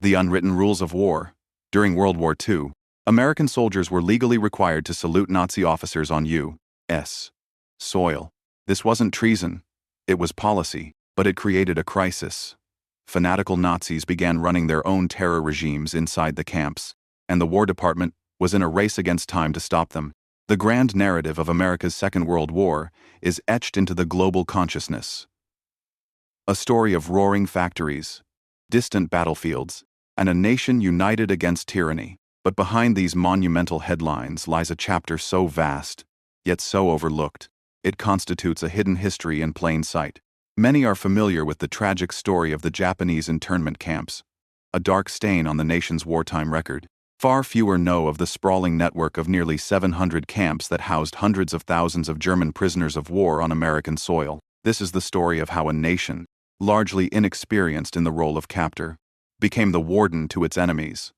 The unwritten rules of war. During World War II, American soldiers were legally required to salute Nazi officers on U.S. soil. This wasn't treason, it was policy, but it created a crisis. Fanatical Nazis began running their own terror regimes inside the camps, and the War Department was in a race against time to stop them. The grand narrative of America's Second World War is etched into the global consciousness. A story of roaring factories, distant battlefields, and a nation united against tyranny. But behind these monumental headlines lies a chapter so vast, yet so overlooked. It constitutes a hidden history in plain sight. Many are familiar with the tragic story of the Japanese internment camps, a dark stain on the nation's wartime record. Far fewer know of the sprawling network of nearly 700 camps that housed hundreds of thousands of German prisoners of war on American soil. This is the story of how a nation, largely inexperienced in the role of captor, became the warden to its enemies,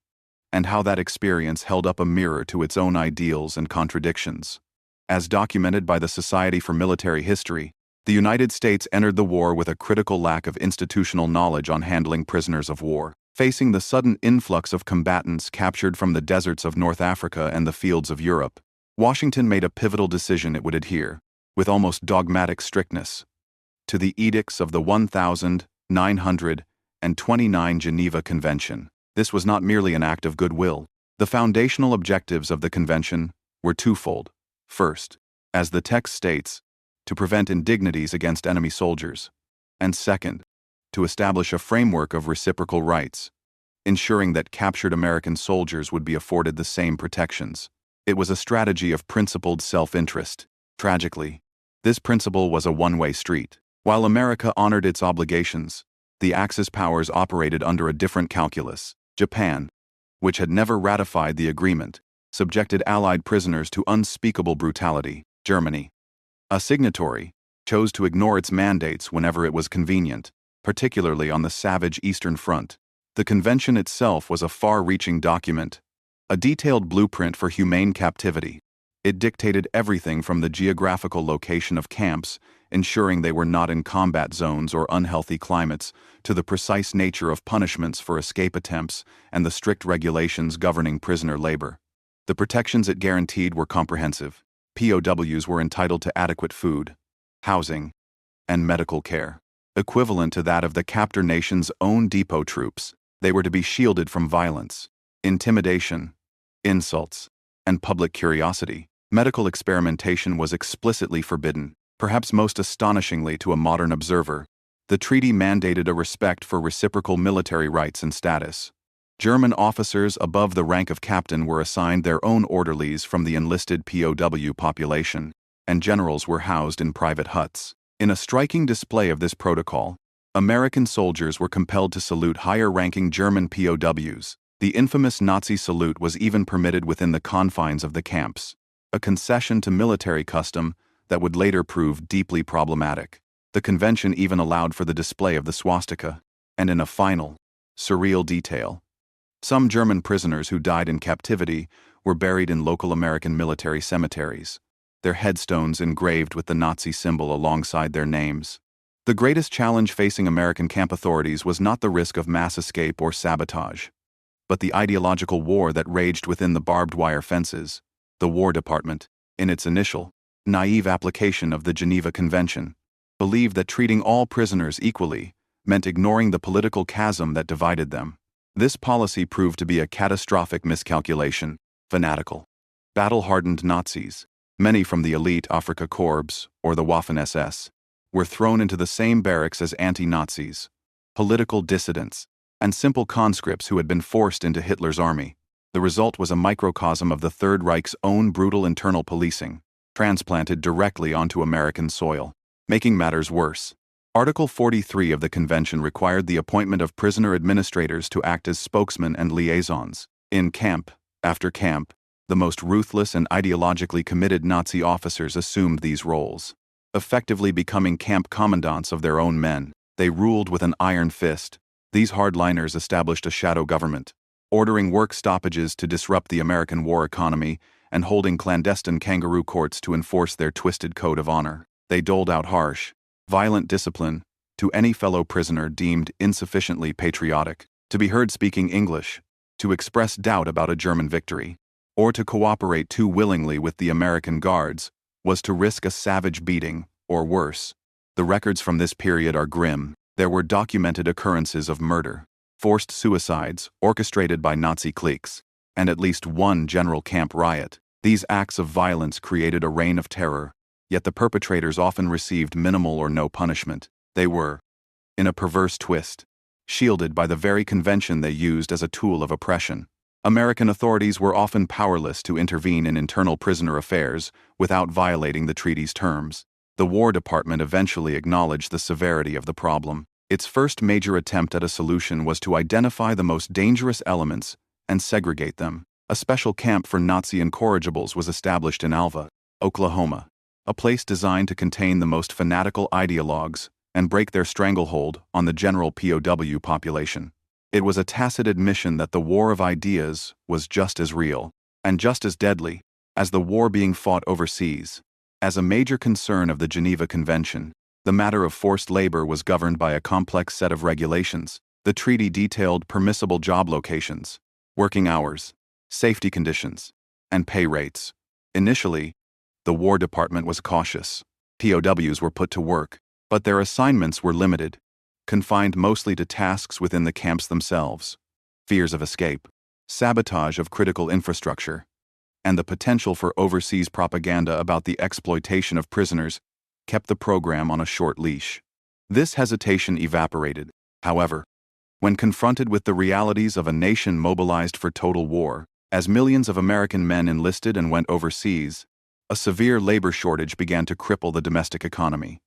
and how that experience held up a mirror to its own ideals and contradictions. As documented by the Society for Military History, the United States entered the war with a critical lack of institutional knowledge on handling prisoners of war. Facing the sudden influx of combatants captured from the deserts of North Africa and the fields of Europe, Washington made a pivotal decision. It would adhere, with almost dogmatic strictness, to the edicts of the 1929 Geneva Convention. This was not merely an act of goodwill. The foundational objectives of the convention were twofold. First, as the text states, to prevent indignities against enemy soldiers, and second, to establish a framework of reciprocal rights, ensuring that captured American soldiers would be afforded the same protections. It was a strategy of principled self-interest. Tragically, this principle was a one-way street. While America honored its obligations, the Axis powers operated under a different calculus. Japan, which had never ratified the agreement, subjected Allied prisoners to unspeakable brutality. Germany, a signatory, chose to ignore its mandates whenever it was convenient, particularly on the savage Eastern Front. The convention itself was a far-reaching document, a detailed blueprint for humane captivity. It dictated everything from the geographical location of camps, ensuring they were not in combat zones or unhealthy climates, to the precise nature of punishments for escape attempts and the strict regulations governing prisoner labor. The protections it guaranteed were comprehensive. POWs were entitled to adequate food, housing, and medical care, equivalent to that of the captor nation's own depot troops. They were to be shielded from violence, intimidation, insults, and public curiosity. Medical experimentation was explicitly forbidden. Perhaps most astonishingly to a modern observer, the treaty mandated a respect for reciprocal military rights and status. German officers above the rank of captain were assigned their own orderlies from the enlisted POW population, and generals were housed in private huts. In a striking display of this protocol, American soldiers were compelled to salute higher-ranking German POWs. The infamous Nazi salute was even permitted within the confines of the camps, a concession to military custom that would later prove deeply problematic. The convention even allowed for the display of the swastika, and in a final, surreal detail, some German prisoners who died in captivity were buried in local American military cemeteries, their headstones engraved with the Nazi symbol alongside their names. The greatest challenge facing American camp authorities was not the risk of mass escape or sabotage, but the ideological war that raged within the barbed wire fences. The War Department, in its initial, naive application of the Geneva Convention, believed that treating all prisoners equally meant ignoring the political chasm that divided them. This policy proved to be a catastrophic miscalculation. Fanatical, battle-hardened Nazis, many from the elite Afrika Korps or the Waffen-SS, were thrown into the same barracks as anti-Nazis, political dissidents, and simple conscripts who had been forced into Hitler's army. The result was a microcosm of the Third Reich's own brutal internal policing, transplanted directly onto American soil. Making matters worse, Article 43 of the Convention required the appointment of prisoner administrators to act as spokesmen and liaisons. In camp after camp, the most ruthless and ideologically committed Nazi officers assumed these roles, effectively becoming camp commandants of their own men. They ruled with an iron fist. These hardliners established a shadow government, ordering work stoppages to disrupt the American war economy and holding clandestine kangaroo courts to enforce their twisted code of honor. They doled out harsh, violent discipline to any fellow prisoner deemed insufficiently patriotic. To be heard speaking English, to express doubt about a German victory, or to cooperate too willingly with the American guards, was to risk a savage beating, or worse. The records from this period are grim. There were documented occurrences of murder, forced suicides orchestrated by Nazi cliques, and at least one general camp riot. These acts of violence created a reign of terror, yet the perpetrators often received minimal or no punishment. They were, in a perverse twist, shielded by the very convention they used as a tool of oppression. American authorities were often powerless to intervene in internal prisoner affairs without violating the treaty's terms. The War Department eventually acknowledged the severity of the problem. Its first major attempt at a solution was to identify the most dangerous elements and segregate them. A special camp for Nazi incorrigibles was established in Alva, Oklahoma, a place designed to contain the most fanatical ideologues and break their stranglehold on the general POW population. It was a tacit admission that the war of ideas was just as real, and just as deadly, as the war being fought overseas. As a major concern of the Geneva Convention, the matter of forced labor was governed by a complex set of regulations. The treaty detailed permissible job locations, working hours, safety conditions, and pay rates. Initially, the War Department was cautious. POWs were put to work, but their assignments were limited, confined mostly to tasks within the camps themselves. Fears of escape, sabotage of critical infrastructure, and the potential for overseas propaganda about the exploitation of prisoners kept the program on a short leash. This hesitation evaporated, however, when confronted with the realities of a nation mobilized for total war. As millions of American men enlisted and went overseas, a severe labor shortage began to cripple the domestic economy.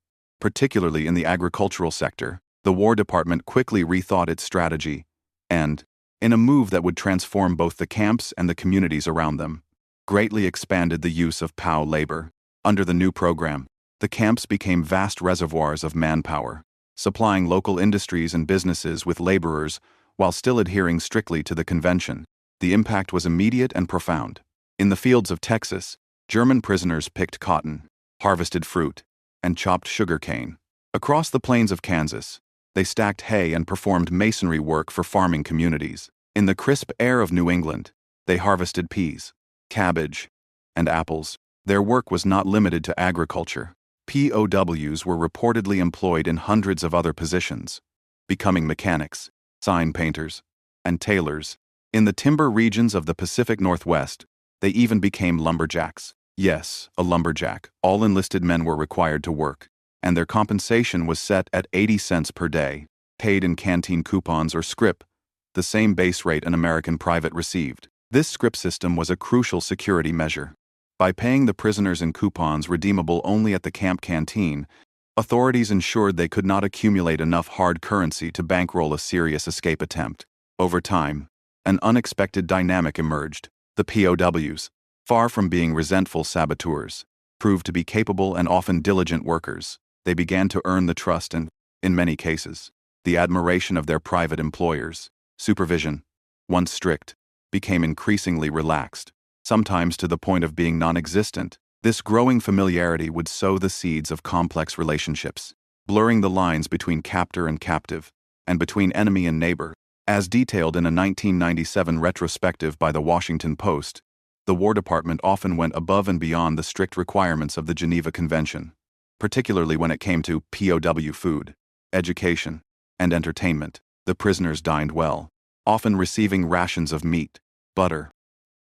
Particularly in the agricultural sector, the War Department quickly rethought its strategy and, in a move that would transform both the camps and the communities around them, greatly expanded the use of POW labor. Under the new program, the camps became vast reservoirs of manpower, supplying local industries and businesses with laborers while still adhering strictly to the convention. The impact was immediate and profound. In the fields of Texas, German prisoners picked cotton, harvested fruit, and chopped sugar cane. Across the plains of Kansas, they stacked hay and performed masonry work for farming communities. In the crisp air of New England, they harvested peas, cabbage, and apples. Their work was not limited to agriculture. POWs were reportedly employed in hundreds of other positions, becoming mechanics, sign painters, and tailors. In the timber regions of the Pacific Northwest, they even became lumberjacks. Yes, a lumberjack. All enlisted men were required to work, and their compensation was set at 80 cents per day, paid in canteen coupons or scrip, the same base rate an American private received. This scrip system was a crucial security measure. By paying the prisoners in coupons redeemable only at the camp canteen, authorities ensured they could not accumulate enough hard currency to bankroll a serious escape attempt. Over time, an unexpected dynamic emerged. The POWs, far from being resentful saboteurs, proved to be capable and often diligent workers. They began to earn the trust and, in many cases, the admiration of their private employers. Supervision, once strict, became increasingly relaxed, sometimes to the point of being non-existent. This growing familiarity would sow the seeds of complex relationships, blurring the lines between captor and captive, and between enemy and neighbor. As detailed in a 1997 retrospective by the Washington Post, the War Department often went above and beyond the strict requirements of the Geneva Convention, particularly when it came to POW food, education, and entertainment. The prisoners dined well, often receiving rations of meat, butter,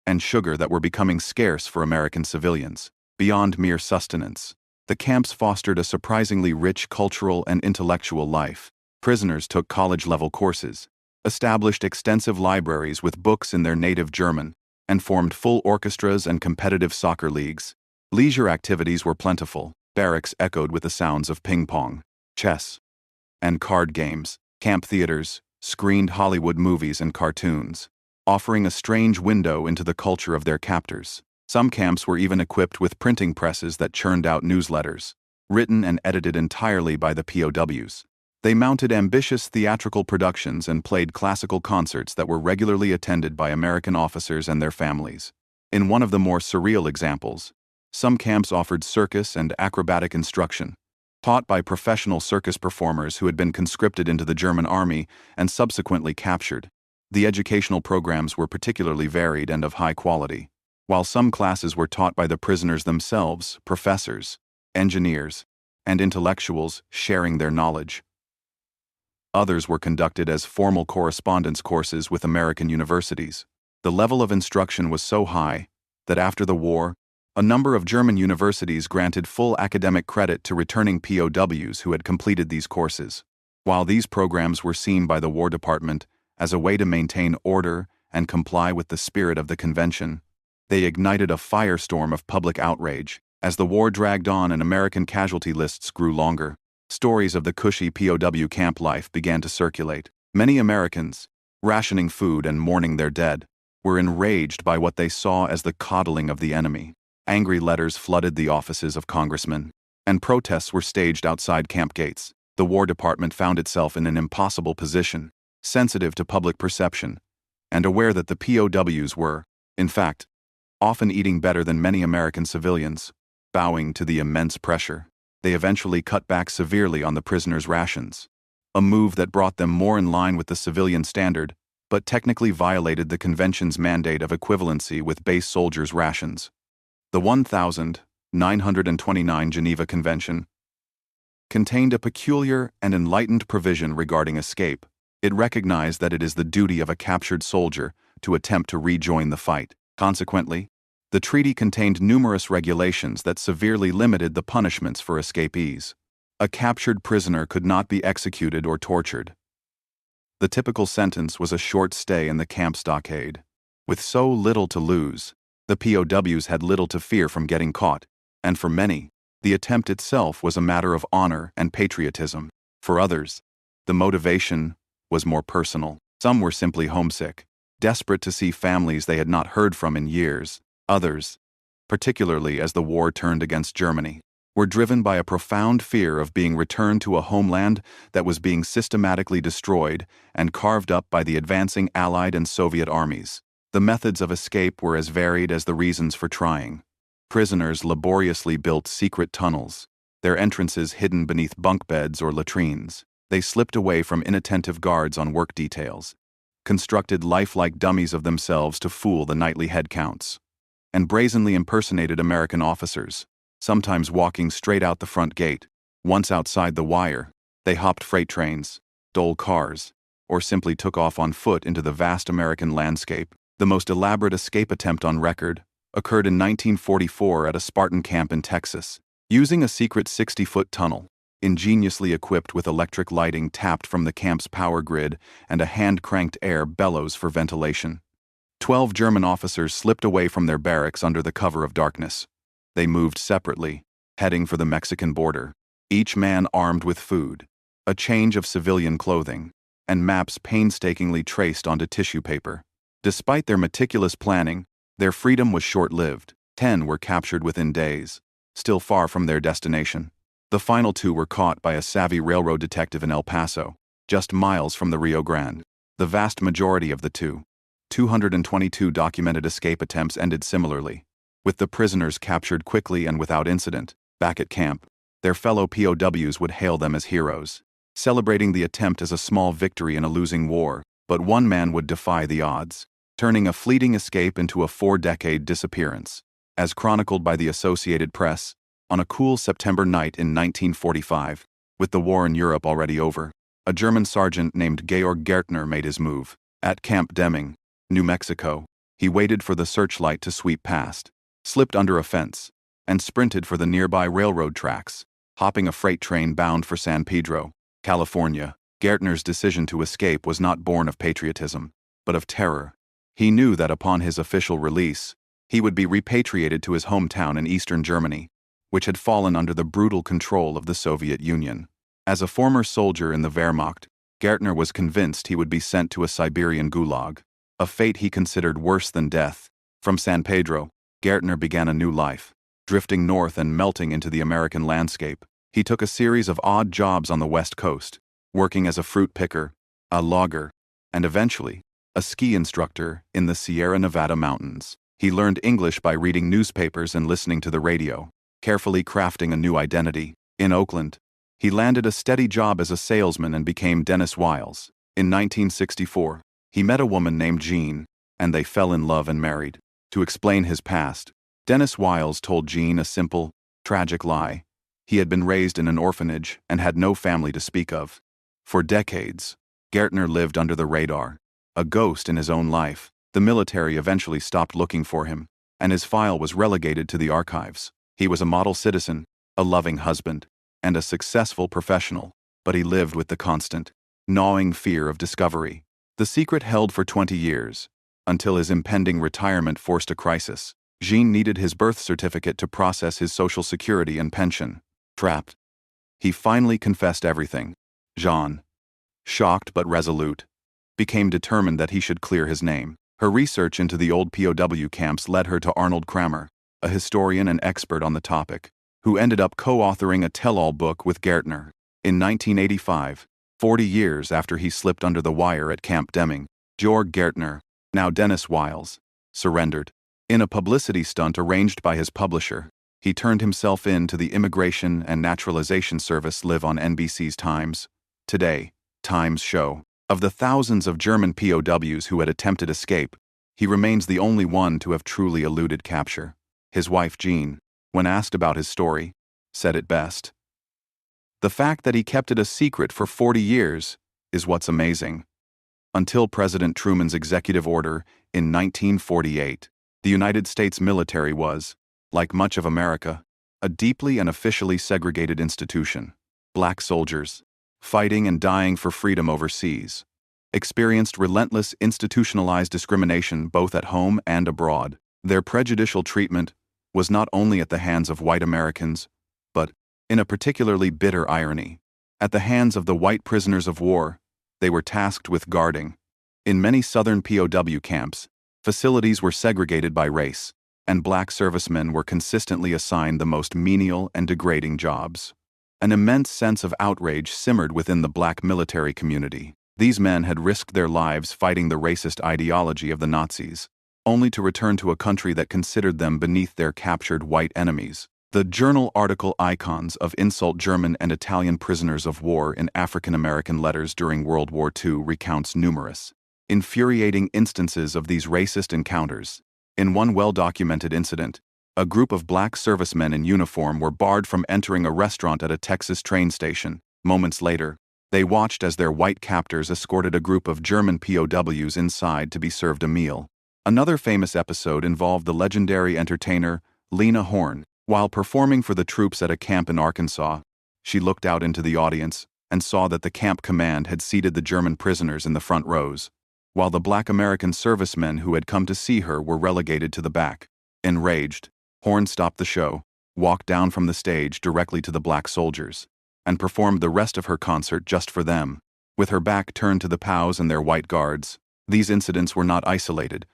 and sugar that were becoming scarce for American civilians. Beyond mere sustenance, the camps fostered a surprisingly rich cultural and intellectual life. Prisoners took college-level courses, established extensive libraries with books in their native German, and formed full orchestras and competitive soccer leagues. Leisure activities were plentiful. Barracks echoed with the sounds of ping-pong, chess, and card games. Camp theaters screened Hollywood movies and cartoons, offering a strange window into the culture of their captors. Some camps were even equipped with printing presses that churned out newsletters, written and edited entirely by the POWs. They mounted ambitious theatrical productions and played classical concerts that were regularly attended by American officers and their families. In one of the more surreal examples, some camps offered circus and acrobatic instruction, taught by professional circus performers who had been conscripted into the German army and subsequently captured. The educational programs were particularly varied and of high quality. While some classes were taught by the prisoners themselves, professors, engineers, and intellectuals sharing their knowledge. Others were conducted as formal correspondence courses with American universities. The level of instruction was so high that after the war, a number of German universities granted full academic credit to returning POWs who had completed these courses. While these programs were seen by the War Department as a way to maintain order and comply with the spirit of the convention, they ignited a firestorm of public outrage. As the war dragged on and American casualty lists grew longer, stories of the cushy POW camp life began to circulate. Many Americans, rationing food and mourning their dead, were enraged by what they saw as the coddling of the enemy. Angry letters flooded the offices of congressmen, and protests were staged outside camp gates. The War Department found itself in an impossible position, sensitive to public perception, and aware that the POWs were, in fact, often eating better than many American civilians. Bowing to the immense pressure, they eventually cut back severely on the prisoners' rations, a move that brought them more in line with the civilian standard, but technically violated the convention's mandate of equivalency with base soldiers' rations. The 1929 Geneva Convention contained a peculiar and enlightened provision regarding escape. It recognized that it is the duty of a captured soldier to attempt to rejoin the fight. Consequently, the treaty contained numerous regulations that severely limited the punishments for escapees. A captured prisoner could not be executed or tortured. The typical sentence was a short stay in the camp stockade. With so little to lose, the POWs had little to fear from getting caught, and for many, the attempt itself was a matter of honor and patriotism. For others, the motivation was more personal. Some were simply homesick, desperate to see families they had not heard from in years. Others, particularly as the war turned against Germany, were driven by a profound fear of being returned to a homeland that was being systematically destroyed and carved up by the advancing Allied and Soviet armies. The methods of escape were as varied as the reasons for trying. Prisoners laboriously built secret tunnels, their entrances hidden beneath bunk beds or latrines. They slipped away from inattentive guards on work details, constructed lifelike dummies of themselves to fool the nightly head counts, and brazenly impersonated American officers, sometimes walking straight out the front gate. Once outside the wire, they hopped freight trains, stole cars, or simply took off on foot into the vast American landscape. The most elaborate escape attempt on record occurred in 1944 at a Spartan camp in Texas, using a secret 60-foot tunnel, ingeniously equipped with electric lighting tapped from the camp's power grid and a hand-cranked air bellows for ventilation. 12 German officers slipped away from their barracks under the cover of darkness. They moved separately, heading for the Mexican border, each man armed with food, a change of civilian clothing, and maps painstakingly traced onto tissue paper. Despite their meticulous planning, their freedom was short-lived. 10 were captured within days, still far from their destination. The final 2 were caught by a savvy railroad detective in El Paso, just miles from the Rio Grande. The vast majority of the 222 documented escape attempts ended similarly, with the prisoners captured quickly and without incident. Back at camp, their fellow POWs would hail them as heroes, celebrating the attempt as a small victory in a losing war. But one man would defy the odds, turning a fleeting escape into a 4-decade disappearance. As chronicled by the Associated Press, on a cool September night in 1945, with the war in Europe already over, a German sergeant named Georg Gärtner made his move. At Camp Deming, New Mexico, he waited for the searchlight to sweep past, slipped under a fence, and sprinted for the nearby railroad tracks, hopping a freight train bound for San Pedro, California. Gärtner's decision to escape was not born of patriotism, but of terror. He knew that upon his official release, he would be repatriated to his hometown in eastern Germany, which had fallen under the brutal control of the Soviet Union. As a former soldier in the Wehrmacht, Gärtner was convinced he would be sent to a Siberian gulag, a fate he considered worse than death. From San Pedro, Gärtner began a new life, drifting north and melting into the American landscape. He took a series of odd jobs on the West Coast, working as a fruit picker, a logger, and eventually, a ski instructor in the Sierra Nevada mountains. He learned English by reading newspapers and listening to the radio, carefully crafting a new identity. In Oakland, He landed a steady job as a salesman and became Dennis Wiles. In 1964, he met a woman named Jean, and they fell in love and married. To explain his past, Dennis Wiles told Jean a simple, tragic lie. He had been raised in an orphanage and had no family to speak of. For decades, Gertner lived under the radar, a ghost in his own life. The military eventually stopped looking for him, and his file was relegated to the archives. He was a model citizen, a loving husband, and a successful professional, but he lived with the constant, gnawing fear of discovery. The secret held for 20 years, until his impending retirement forced a crisis. Jean needed his birth certificate to process his social security and pension. Trapped. He finally confessed everything. Jean, shocked but resolute, became determined that he should clear his name. Her research into the old POW camps led her to Arnold Kramer, a historian and expert on the topic, who ended up co-authoring a tell-all book with Gertner. In 1985, 40 years after he slipped under the wire at Camp Deming, Georg Gertner, now Dennis Wiles, surrendered. In a publicity stunt arranged by his publisher, he turned himself in to the Immigration and Naturalization Service live on NBC's Times Today, Times show. Of the thousands of German POWs who had attempted escape, he remains the only one to have truly eluded capture. His wife Jean, when asked about his story, said it best. The fact that he kept it a secret for 40 years is what's amazing. Until President Truman's executive order in 1948, the United States military was, like much of America, a deeply and officially segregated institution. Black soldiers, fighting and dying for freedom overseas, experienced relentless institutionalized discrimination both at home and abroad. Their prejudicial treatment was not only at the hands of white Americans, but, in a particularly bitter irony, at the hands of the white prisoners of war they were tasked with guarding. In many southern POW camps, facilities were segregated by race, and black servicemen were consistently assigned the most menial and degrading jobs. An immense sense of outrage simmered within the black military community. These men had risked their lives fighting the racist ideology of the Nazis, only to return to a country that considered them beneath their captured white enemies. The journal article Icons of Insult German and Italian Prisoners of War in African American Letters During World War II recounts numerous, infuriating instances of these racist encounters. In one well-documented incident, a group of black servicemen in uniform were barred from entering a restaurant at a Texas train station. Moments later, they watched as their white captors escorted a group of German POWs inside to be served a meal. Another famous episode involved the legendary entertainer Lena Horne. While performing for the troops at a camp in Arkansas, she looked out into the audience and saw that the camp command had seated the German prisoners in the front rows, while the black American servicemen who had come to see her were relegated to the back. Enraged, Horne stopped the show, walked down from the stage directly to the black soldiers, and performed the rest of her concert just for them, with her back turned to the pOWs and their white guards. These incidents were not isolated.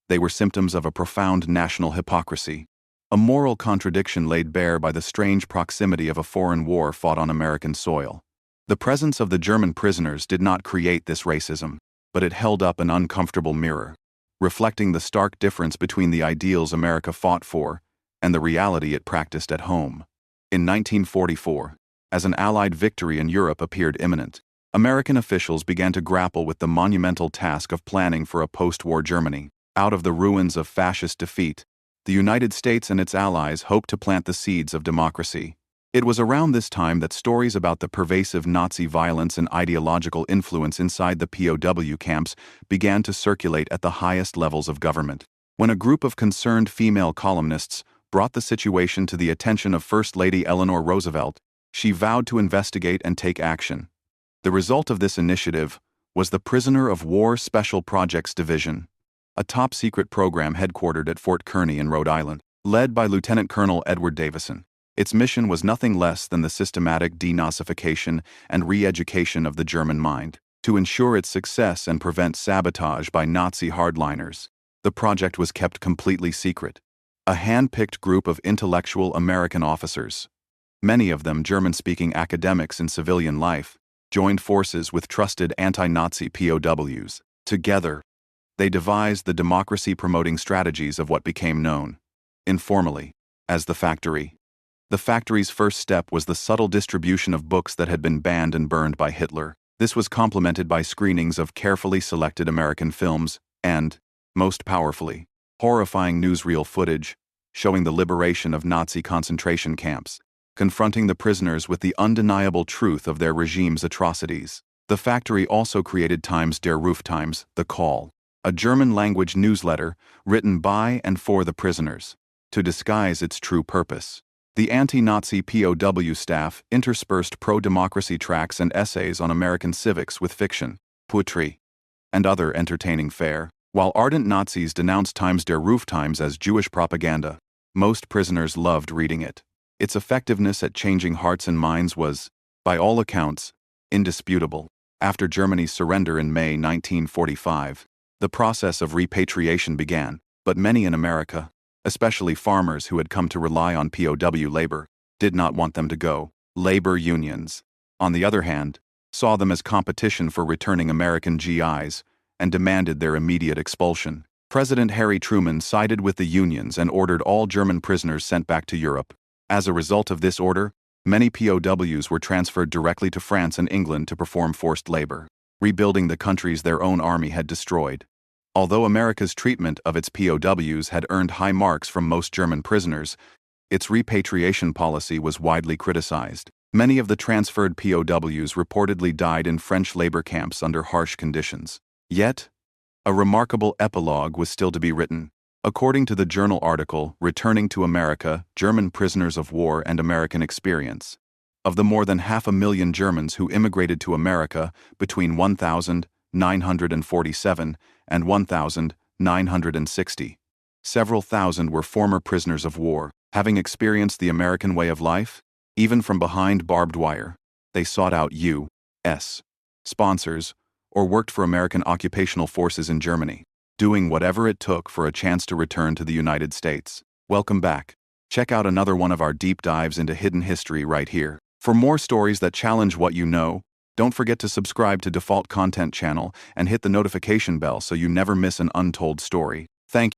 They were symptoms of a profound national hypocrisy, a moral contradiction laid bare by the strange proximity of a foreign war fought on American soil. The presence of the German prisoners did not create this racism, but it held up an uncomfortable mirror, reflecting the stark difference between the ideals America fought for and the reality it practiced at home. In 1944, as an Allied victory in Europe appeared imminent, American officials began to grapple with the monumental task of planning for a post-war Germany. Out of the ruins of fascist defeat, the United States and its allies hoped to plant the seeds of democracy. It was around this time that stories about the pervasive Nazi violence and ideological influence inside the POW camps began to circulate at the highest levels of government. When a group of concerned female columnists brought the situation to the attention of First Lady Eleanor Roosevelt, she vowed to investigate and take action. The result of this initiative was the Prisoner of War Special Projects Division, a top-secret program headquartered at Fort Kearny in Rhode Island, led by Lieutenant Colonel Edward Davison. Its mission was nothing less than the systematic denazification and re-education of the German mind. To ensure its success and prevent sabotage by Nazi hardliners, the project was kept completely secret. A hand-picked group of intellectual American officers, many of them German-speaking academics in civilian life, joined forces with trusted anti-Nazi POWs. Together, they devised the democracy-promoting strategies of what became known, informally, as the Factory. The factory's first step was the subtle distribution of books that had been banned and burned by Hitler. This was complemented by screenings of carefully selected American films and, most powerfully, horrifying newsreel footage showing the liberation of Nazi concentration camps, confronting the prisoners with the undeniable truth of their regime's atrocities. The factory also created Times der Ruftimes, The Call, a German-language newsletter written by and for the prisoners, to disguise its true purpose. The anti-Nazi POW staff interspersed pro-democracy tracts and essays on American civics with fiction, poetry, and other entertaining fare. While ardent Nazis denounced Times der Ruftimes as Jewish propaganda, most prisoners loved reading it. Its effectiveness at changing hearts and minds was, by all accounts, indisputable. After Germany's surrender in May 1945, the process of repatriation began, but many in America, especially farmers who had come to rely on POW labor, did not want them to go. Labor unions, on the other hand, saw them as competition for returning American GIs and demanded their immediate expulsion. President Harry Truman sided with the unions and ordered all German prisoners sent back to Europe. As a result of this order, many POWs were transferred directly to France and England to perform forced labor, rebuilding the countries their own army had destroyed. Although America's treatment of its POWs had earned high marks from most German prisoners, its repatriation policy was widely criticized. Many of the transferred POWs reportedly died in French labor camps under harsh conditions. Yet, a remarkable epilogue was still to be written. According to the journal article, Returning to America, German Prisoners of War and American Experience, of the more than 500,000 Germans who immigrated to America between 1947 and 1960, several thousand were former prisoners of war. Having experienced the American way of life, even from behind barbed wire, they sought out U.S. sponsors or worked for American occupational forces in Germany, doing whatever it took for a chance to return to the United States. Welcome back. Check out another one of our deep dives into hidden history right here. For more stories that challenge what you know, don't forget to subscribe to Default Content channel and hit the notification bell so you never miss an untold story. Thank you.